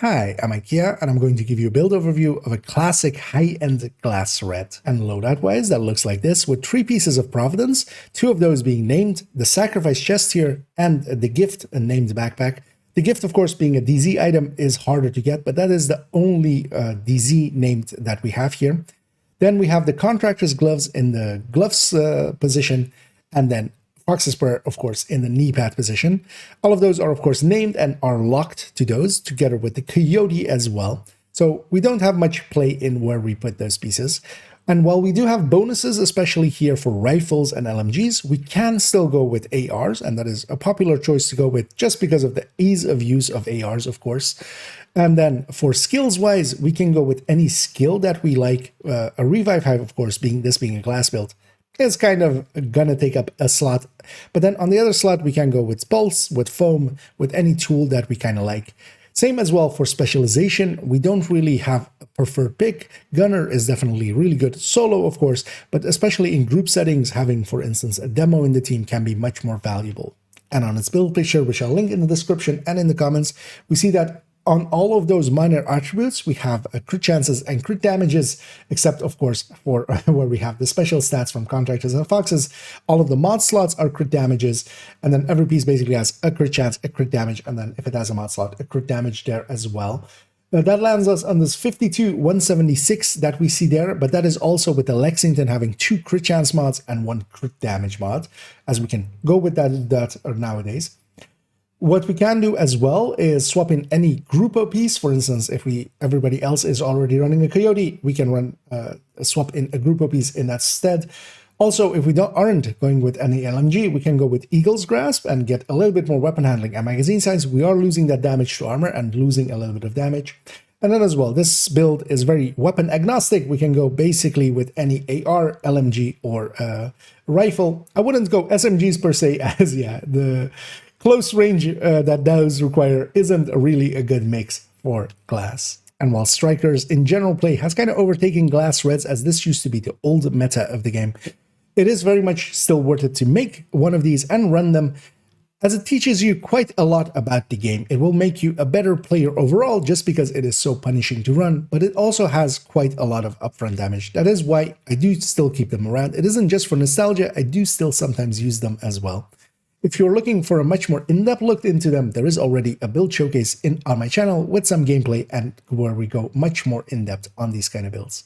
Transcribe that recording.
Hi, I'm IKEA, and I'm going to give you a build overview of a classic high-end glass red. And loadout-wise, that looks like this, with 3 pieces of Providence, 2 of those being named, the Sacrifice chest here, and the Gift, a named backpack. The Gift, of course, being a DZ item, is harder to get, but that is the only DZ named that we have here. Then we have the Contractor's Gloves in the gloves position, and then Fox's Prayer, of course, in the knee pad position. All of those are, of course, named and are locked to those, together with the Coyote as well. So we don't have much play in where we put those pieces. And while we do have bonuses, especially here for rifles and LMGs, we can still go with ARs, and that is a popular choice to go with just because of the ease of use of ARs, of course. And then for skills-wise, we can go with any skill that we like. A Revive Hive, of course, being a glass build, is kind of gonna take up a slot. But then on the other slot, we can go with Pulse, with Foam, with any tool that we kind of like. Same as well for specialization. We don't really have a preferred pick. Gunner is definitely really good solo, of course, but especially in group settings, having, for instance, a demo in the team can be much more valuable. And on its build picture, which I'll link in the description and in the comments, we see that on all of those minor attributes, we have crit chances and crit damages, except, of course, for where we have the special stats from Contractors and Foxes. All of the mod slots are crit damages, and then every piece basically has a crit chance, a crit damage, and then if it has a mod slot, a crit damage there as well. Now that lands us on this 52-176 that we see there, but that is also with the Lexington having 2 crit chance mods and 1 crit damage mod, as we can go with that nowadays. What we can do as well is swap in any Grupo piece. For instance, if everybody else is already running a Coyote, we can run swap in a Grupo piece in that stead. Also, if we aren't going with any LMG, we can go with Eagle's Grasp and get a little bit more weapon handling and magazine size. We are losing that damage to armor and losing a little bit of damage. And then as well, this build is very weapon agnostic. We can go basically with any AR, LMG, or rifle. I wouldn't go SMGs per se, as the close range that does require isn't really a good mix for glass. And while Strikers in general play has kind of overtaken glass reds, as this used to be the old meta of the game, it is very much still worth it to make one of these and run them, as it teaches you quite a lot about the game. It will make you a better player overall just because it is so punishing to run, but it also has quite a lot of upfront damage. That is why I do still keep them around. It isn't just for nostalgia, I do still sometimes use them as well. If you're looking for a much more in-depth look into them, there is already a build showcase on my channel with some gameplay and where we go much more in-depth on these kind of builds.